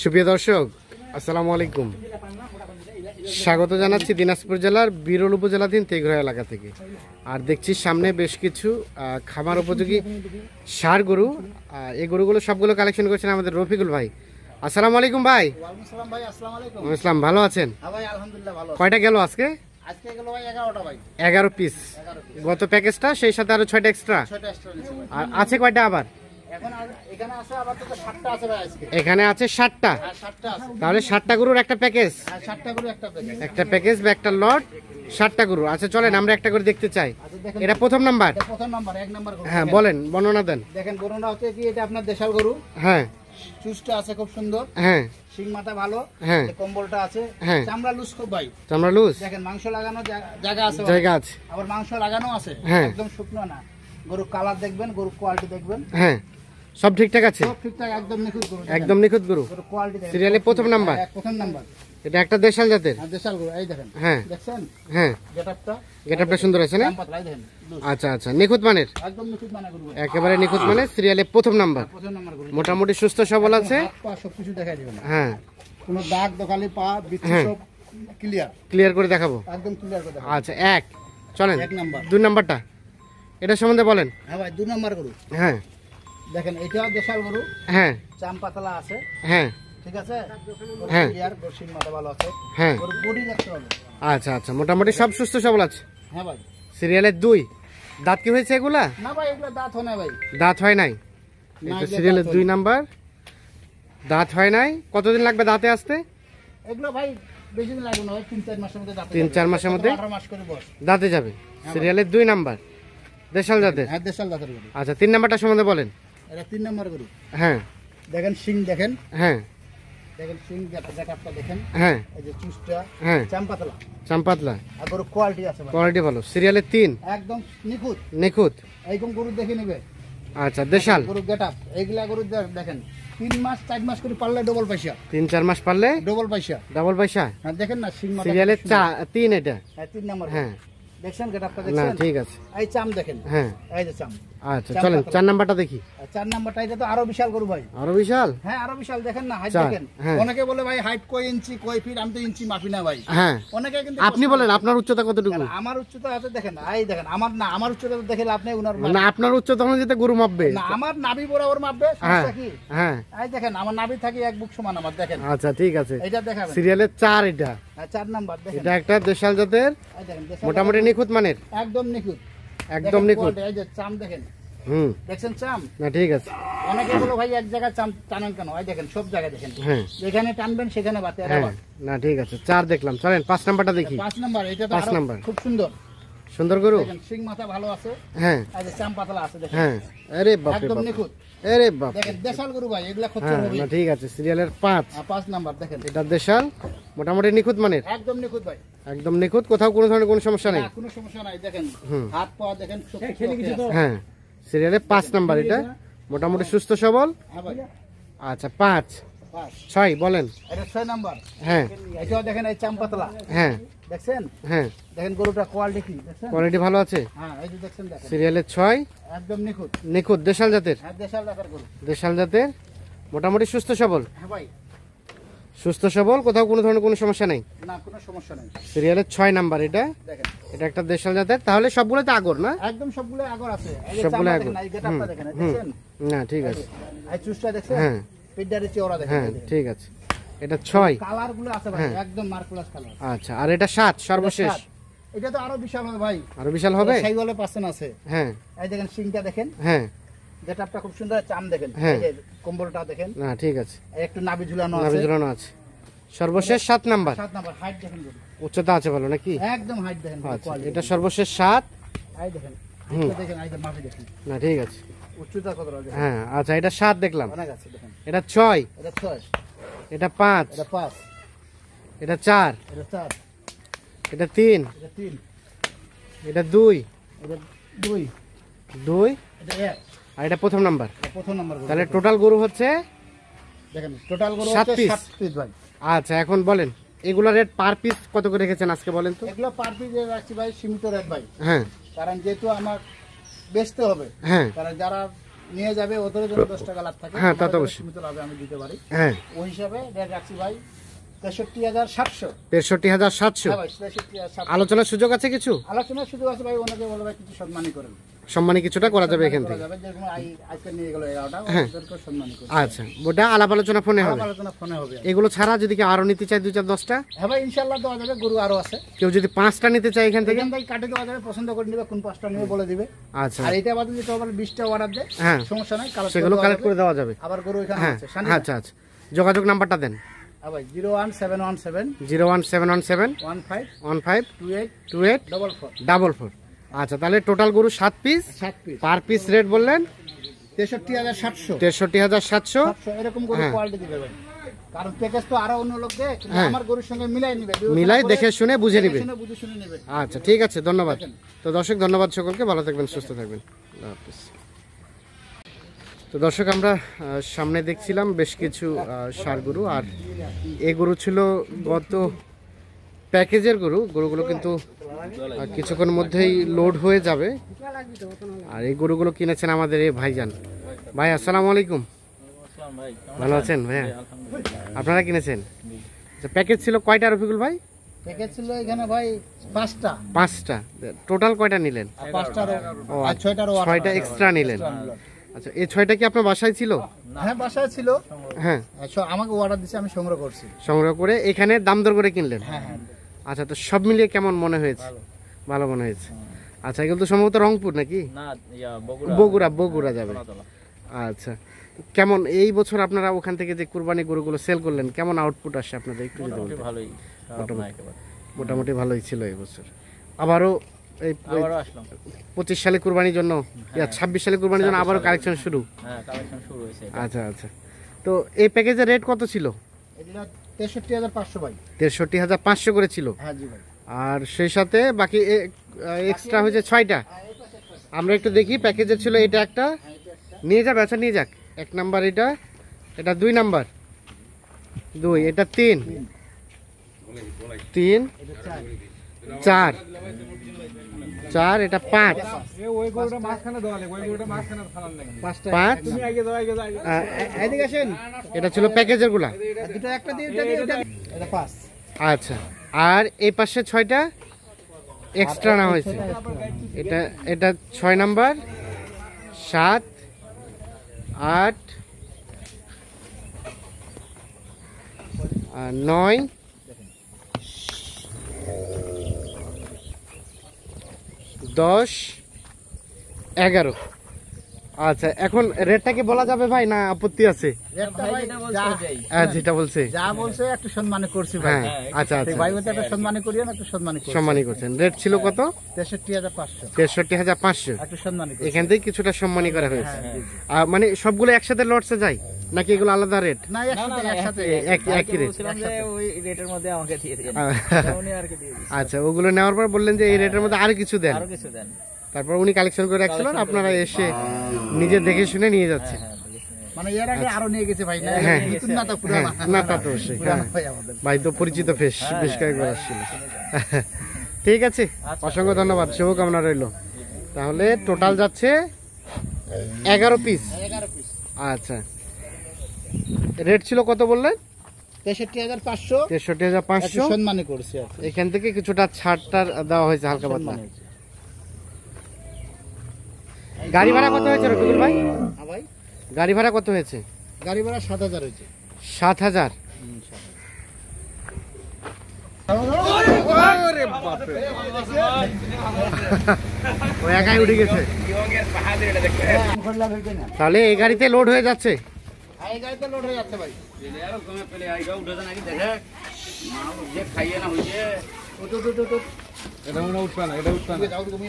সুপ্রিয় দর্শক, আসসালামু আলাইকুম। স্বাগত জানাচ্ছি দিনাজপুর জেলার বিরল উপজেলাধীন তেঘরা এলাকা থেকে। আর দেখছি সামনে বেশ কিছু খামার উপযোগী ষাঁড় গরু। এই গরুগুলো সবগুলো কালেকশন করেছেন আমাদের রফিকুল ভাই। আসসালামু আলাইকুম ভাই। আসসালাম, ভালো আছেন? কয়টা গেল আজকে? 11 পিস। গত প্যাকেজটা সেই সাথে আরো 6টা এক্সট্রা। আর আছে কয়টা আবার? এখানে আছে 7টা। তাহলে 7টা গরুর একটা প্যাকেজ, একটা প্যাকেজ বা একটা লট, 7টা গরু। আচ্ছা চলেন আমরা একটা করে দেখতে চাই। এটা প্রথম নাম্বার। হ্যাঁ বলেন, বর্ণনা দেন। দেখেন গরুটা হচ্ছে কি, এটা আপনার দেশাল গরু। হ্যাঁ, চুষটা আছে খুব সুন্দর। হ্যাঁ, শিং মাথা ভালো। হ্যাঁ, কম্বলটা আছে। হ্যাঁ, চামড়া লুজ খুব ভাই। চামড়া লুজ। দেখেন মাংস লাগানো জায়গা আছে, জায়গা আছে, আবার মাংস লাগানো আছে। হ্যাঁ, একদম শুকনো না। গরু কালার দেখবেন, গরু কোয়ালিটি দেখবেন। হ্যাঁ, সব ঠিকঠাক আছে, সব ঠিকঠাক, একদম নিখুঁত গরু। একদম নিখুঁত গরু। গরু কোয়ালিটি দেখেন। সিরিয়ালে প্রথম নাম্বার। প্রথম নাম্বার। এটা একটা দেশাল জাতের। দেশাল গরু, এই দেখেন। হ্যাঁ, দেখছেন? হ্যাঁ, গেটআপটা সুন্দর আছে না? আচ্ছা আচ্ছা, নিখুঁত মানের, একদম নিখুঁত মানের গরু, একেবারে নিখুঁত মানের। সিরিয়ালে প্রথম নাম্বার। প্রথম নাম্বার গরু। মোটামুটি সুস্থ সবল আছে, সবকিছু দেখাই দিবেন। হ্যাঁ, কোনো দাগ দোকালি পা বিচ্ছু সব ক্লিয়ার, ক্লিয়ার করে দেখাবো। একদম ক্লিয়ার করে দেখাবো। আচ্ছা এক, চলেন এক নাম্বার। 2 নাম্বারটা, এটা সম্বন্ধে বলেন। হ্যাঁ ভাই, 2 নাম্বার গরু। হ্যাঁ, দেখেন এটাও দেশাল গরু। হ্যাঁ, চাম পাতলা আছে। হ্যাঁ, ঠিক আছে। হ্যাঁ, ক্লিয়ার, গোশিন মাথা ভালো আছে। হ্যাঁ, ওর বডি দেখতে হবে। আচ্ছা আচ্ছা, মোটামুটি সব সুস্থ সবল আছে। হ্যাঁ ভাই। সিরিয়ালের 2, দাঁত কি হয়েছে এগুলা? না ভাই, এগুলো দাঁত হয় না ভাই। দাঁত হয় নাই। না, এটা সিরিয়ালের 2 নাম্বার, দাঁত হয় নাই। কতদিন লাগবে দাঁতে আসতে? এগুলো ভাই বেশি দিন লাগবে না ভাই, 3-4 মাসের মধ্যে দাঁতে 3-4 মাসের মধ্যে 18 মাস করে বয়স দাঁতে যাবে। সিরিয়ালের 2 নাম্বার, দেশাল জাতের। হ্যাঁ, দেশাল জাতের গরু। আচ্ছা 3 নাম্বারটা সম্বন্ধে বলেন। এটা 3 নাম্বার গরু। হ্যাঁ, দেখেন শিং দেখেন। হ্যাঁ, দেখেন শিং গেটআপটা দেখেন। হ্যাঁ, এই যে চুষটা, হ্যাঁ, চাম পাতলা, চাম্পাতলা, আর গরু কোয়ালিটি আছে ভাই, কোয়ালিটি ভালো। সিরিয়ালের 3, একদম নিখুঁত। নিখুঁত। এইরকম গরু দেখে নেবে। আচ্ছা দেশাল গরু গেটআপ, এইগুলা গরু দেখেন 3 মাস 4 মাস করে পারলে ডবল পয়সা। 3-4 মাস পারলে ডবল পয়সা। ডাবল পয়সা। হ্যাঁ দেখেন না শিং মাথা। সিরিয়ালের 3 এটা। হ্যাঁ 3 নাম্বার। হ্যাঁ, দেখছেন গেটআপটা না দেখছেন? ঠিক আছে। এই চাম দেখেন। হ্যাঁ, এই যে চাম। আচ্ছা চলেন 4 নাম্বারটা দেখি। 4 নাম্বারটা, এটা তো আরো বিশাল গরু ভাই। আরো বিশাল? হ্যাঁ আরো বিশাল। দেখেন না হাইট 4, দেখেন। হ্যাঁ। অনেকে বলে ভাই হাইট কয় ইঞ্চি কয় ফিট, আমি তো ইঞ্চি মাপি না ভাই। হ্যাঁ, অনেকে কিন্তু আপনি বলেন আপনার উচ্চতা কতটুকু? আমার উচ্চতা আছে দেখেন, এই দেখেন আমার না, আমার উচ্চতা দেখে লাভ নেই। উনার না, আপনার উচ্চতা অনুযায়ী গরু মাপবে না, আমার নাভি বরাবর মাপবে। হ্যাঁ, সমস্যা কি? হ্যাঁ, এই দেখেন আমার নাভি থাকি 1 বুক সমান আমার, দেখেন। আচ্ছা ঠিক আছে। এটা দেখাবেন। সিরিয়ালের 4 এটা। 4 নাম্বার দেখেন। এটা একটা দেশাল জাতের, এই দেখেন মোটামুটি নিখুঁত মানের, একদম নিখুঁত, একদম নিখুঁত। এই যে চাম দেখেন। হুম, দেখছেন চাম? না ঠিক আছে। অনেকে বলে ভাই এক জায়গায় চাম টানেন কেন? এই দেখেন সব জায়গায় দেখেন। হ্যাঁ, যেখানে টানবেন সেখানে বাতে। হ্যাঁ, না ঠিক আছে। 4 দেখলাম, চলেন 5 নাম্বারটা দেখি। 5 নাম্বার, এটা তো 5 আরো নাম্বার। খুব সুন্দর। সুন্দর গরু। দেখেন শিং মাথা ভালো আছে। হ্যাঁ, এই যে চাম পাতলা আছে দেখেন। হ্যাঁ, আরে বাপ রে একদম বাপ, নিখুঁত। আরে বাপ। দেখেন দেশাল গরু ভাই, এগুলা খচ্চর হ্যাঁ, হবে। না ঠিক আছে। সিরিয়ালের 5, 5 নাম্বার দেখেন। এটা দেশাল, মোটামুটি নিখুঁত মানের, একদম নিখুঁত ভাই, একদম নিখুঁত। কোথাও কোনো ধরনের কোনো সমস্যা নেই। না কোনো সমস্যা নাই। দেখেন হুম। হাত পা দেখেন সব কিছু আছে। হ্যাঁ, সিরিয়ালের 5 নাম্বার, এটা মোটামুটি সুস্থ সবল। হ্যাঁ ভাই। আচ্ছা 5, 5 6 বলেন। এটা 6 নাম্বার। হ্যাঁ, এটাও দেখেন এই চাম পাতলা, হ্যাঁ, দেখছেন? হ্যাঁ, দেখেন গরুটা কোয়ালিটি কি দেখছেন? কোয়ালিটি ভালো আছে। হ্যাঁ এই যে দেখছেন, দেখেন সিরিয়ালের 6, একদম নিখুঁত। নিখুঁত দেশাল জাতের, হ্যাঁ দেশাল জাতের গরু। দেশাল জাতের, মোটামুটি সুস্থ সবল, হ্যাঁ ভাই, সুস্থ সবল, কোথাও কোনো ধরনের কোনো সমস্যা নেই। না কোনো সমস্যা নাই। সিরিয়ালের 6 নাম্বার, এটা দেখেন এটা একটা দেশাল জাতের। তাহলে সবগুলোতে আগর না? একদম সবগুলো আগর আছে। এই যে সবগুলো চামড়া আগর। দেখেন, এই গেটআপটা দেখেন, দেখছেন? না ঠিক আছে। এই চুষটা দেখছেন? হ্যাঁ, পিডারে চেওড়া দেখেন। হ্যাঁ ঠিক আছে। এটা 6। কালার গুলো আছে ভাই, হ্যাঁ। একদম মার্কুলাস কালার। আচ্ছা, আর এটা 7 সর্বশেষ। এটা তো আরো বিশাল হবে ভাই, আরো বিশাল হবে। সাইওয়ালে পার্সেন্ট আছে। হ্যাঁ, এই দেখেন সিংটা দেখেন, হ্যাঁ, গেটআপটা খুব সুন্দর। চাম দেখেন, হ্যাঁ। এই যে কম্বলটা দেখেন, না ঠিক আছে। এই একটু নাভি ঝুলানো নাভি আছে। ঝুলানো আছে। সর্বশেষ 7 নাম্বার, 7 নাম্বার। হাইট দেখেন গরু, উচ্চতা আছে ভালো নাকি? একদম হাইট দেখেন। আচ্ছা, এটা সর্বশেষ 7। এই দেখেন, হুম। এটা দেখেন, এই যে মাপি দেখেন, না ঠিক আছে। উচ্চতা কত রয়েছে? হ্যাঁ, আচ্ছা এটা 7 দেখলাম। অনেক আছে দেখেন। এটা 6, এটা 6, এটা 5, এটা 5, এটা 4, এটা 4, এটা 3, এটা 3, এটা 2, এটা 2, 2, এটা 1, আর এটা প্রথম নাম্বার। এটা প্রথম নাম্বার গরু। তাহলে টোটাল গরু হচ্ছে দেখেন টোটাল গরু 7 হচ্ছে পিস। 7 পিস ভাই। আচ্ছা এখন বলেন এগুলা রেট পার পিস কত করে রেখেছেন আজকে বলেন তো? এগুলো পার পিস রাখছি ভাই সীমিত রেট ভাই। হ্যাঁ, কারণ যেহেতু আমার বেচতে হবে। হ্যাঁ, কারণ যারা নিয়ে যাবে ওদের জন্য 10 টাকা লাভ থাকে। হ্যাঁ, তা তো আমাদের অবশ্যই। সীমিত লাভে আমি দিতে পারি। হ্যাঁ, ওই হিসাবে রেট রাখছি ভাই 63,700। 63,700। হ্যাঁ ভাই 63,700। আলোচনার সুযোগ আছে কিছু? আলোচনার সুযোগ আছে ভাই, অনেকে বলে ভাই কিছু সম্মানই করেন। সম্মানী কিছুটা করা যাবে এখান করা থেকে। যাবে, যেরকম আজকে নিয়ে গেল 11টা, হ্যাঁ। ওদেরকে সম্মানই করে। আচ্ছা, ওটা আলাপ আলোচনা ফোনে হবে। আলোচনা ফোনে হবে। এগুলো ছাড়া যদি কেউ আরো নিতে চায় 2-4-10টা, হ্যাঁ ভাই ইনশাআল্লাহ দেওয়া যাবে, গরু আরো আছে। কেউ যদি 5টা নিতে চায় এখান থেকে, এখান থেকে কাটে দেওয়া যাবে, পছন্দ করে নেবে কোন 5টা নেবে বলে দিবে। আচ্ছা, আর এটা বাদে যদি আবার 20টা অর্ডার দেয়, হ্যাঁ, সমস্যা নাই, সেগুলো কালেক্ট করে দেওয়া যাবে। আবার গরু এখানে হ্যাঁ, আছে শানি। আচ্ছা আচ্ছা, যোগাযোগ নাম্বারটা দেন। হ্যাঁ ভাই 01717 01717 15 15 28 28 44 44। আচ্ছা, তাহলে টোটাল গরু 7 piece, 7 piece, per piece rate বললেন 63,700। 63,700। 700 এরকম গরু হ্যাঁ। কোয়ালিটি দিবে ভাই, কারণ প্যাকেজ তো আরো অন্য লোক দেয়, কিন্তু হ্যাঁ। আমার গরুর সঙ্গে মিলাই নিবে, মিলাই দেখে শুনে বুঝে নিবে। বুঝে শুনে নেবে। আচ্ছা, ঠিক আছে, ধন্যবাদ। তো দর্শক, ধন্যবাদ সকলকে, ভালো থাকবেন, সুস্থ থাকবেন, আল্লাহ হাফেজ। তো দর্শক, আমরা সামনে দেখছিলাম বেশ কিছু ষাঁড় গরু, আর এই গরু ছিল গত প্যাকেজের গরু। গরুগুলো কিন্তু কিছুক্ষণ মধ্যেই লোড হয়ে যাবে। আর এই গরুগুলো কিনেছেন আমাদের এই ভাইজান। ভাই আসসালামু আলাইকুম, ভালো আছেন ভাইয়া? আপনারা কিনেছেন? আচ্ছা, প্যাকেজ ছিল কয়টা রফিকুল ভাই? প্যাকেজ ছিল এখানে ভাই 5টা। 5টা। টোটাল কয়টা নিলেন? 5টার ও, আর 6টারও 6টা এক্সট্রা নিলেন। আচ্ছা, এই 6টা কি আপনার বাসায় ছিল? হ্যাঁ বাসায় ছিল। হ্যাঁ, আমাকে অর্ডার দিছে, আমি সংগ্রহ করছি। সংগ্রহ করে এখানে দাম দর করে কিনলেন? হ্যাঁ হ্যাঁ আচ্ছা, তো সব মিলিয়ে কেমন মনে হয়েছে? ভালো মনে হয়েছে। আচ্ছা, এগুলো তো সম্ভবত রংপুর নাকি? বগুড়া যাবে। আচ্ছা, কেমন এই বছর আপনারা ওখান থেকে যে কুরবানি গরুগুলো সেল করলেন, কেমন আউটপুট আসে আপনাদের একটু যদি বলতেন? মোটামুটি ভালোই ছিল এই বছর। আবারও এই 25 সালে কুরবানির জন্য, 26 সালে কুরবানির জন্য আবারও কালেকশন শুরু। আচ্ছা আচ্ছা, তো এই প্যাকেজের রেট কত ছিল? এটা 63,500 ভাই। 63,500 করে ছিল। হ্যাঁ জি ভাই। আর সেই সাথে বাকি এক্সট্রা হয়েছে 6টা। আমরা একটু দেখি, প্যাকেজের ছিল এটা একটা, নিয়ে যাবে। আচ্ছা, নিয়ে যাক। 1 নাম্বার এটা, এটা 2 নাম্বার, 2, এটা 3, 4, এটা 5, 5। এদিকে আসেন, এটা ছিল প্যাকেজের গুলা। দুটো একটা দিয়ে এটা দিয়ে এটা 5। আচ্ছা, আর এই পাশে 6টা এক্সট্রা না হয়েছে। এটা 6 নাম্বার, 7, 8, 9, 10, 11। আচ্ছা, এখন রেটটা কি বলা যাবে ভাই, না আপত্তি আছে? রেটটা ভাই যেটা বলছে, যা বলছে একটু সম্মান করছি ভাই। হ্যাঁ, আচ্ছা আচ্ছা, ভাই বলতে একটা সম্মানই করিও না, একটু সম্মানই করছি। সম্মানই করছেন। রেট ছিল কত? 63,500। 63,500। একটু সম্মানই করছি। এখান থেকে কিছুটা সম্মানই করা হয়েছে। আর মানে সবগুলো একসাথে লটসে যায় নাকি এগুলো আলাদা রেট? না একসাথে একই রেট। ওই রেটের মধ্যে আমাকে দিয়ে দিন। উনি আর কি দিয়ে দিন। আচ্ছা, ওগুলো নেওয়ার পর বললেন যে এই রেটের মধ্যে আরো কিছু দেন। আরো কিছু দেন। তারপর উনি কালেকশন করে রাখছিলেন, আপনারা এসে নিজে দেখে শুনে নিয়ে যাচ্ছেন। মানে এর আগে আরো নিয়ে গেছে ভাই, না হ্যাঁ। নতুন না তো পুরানা। না, তা তো অবশ্যই। হ্যাঁ, ভাই আমাদের। ভাই তো পরিচিত ফেস, বেশ কয়েকবার আসছিল। ঠিক আছে, অসংখ্য ধন্যবাদ, শুভকামনা রইল। তাহলে টোটাল যাচ্ছে 11 পিস। 11 পিস। আচ্ছা, রেট ছিল কত বললেন? 63,500। 63,500। সম্মানই করছি আর কি। এখান থেকে কিছুটা ছাড়টার দেওয়া হয়েছে হালকা পাতলা। গাড়ি ভাড়া কত হয়েছে রফিকুল ভাই? হ্যাঁ ভাই, গাড়ি ভাড়া কত হয়েছে? গাড়ি ভাড়া 7,000 হয়েছে। 7,000। ও একাই উঠে গেছে। তাহলে এই গাড়িতে লোড হয়ে যাচ্ছে? এই গাড়িতে লোড হয়ে যাচ্ছে ভাই। এটা মনে উঠবে না, এটা উঠবে না। যাও তুমি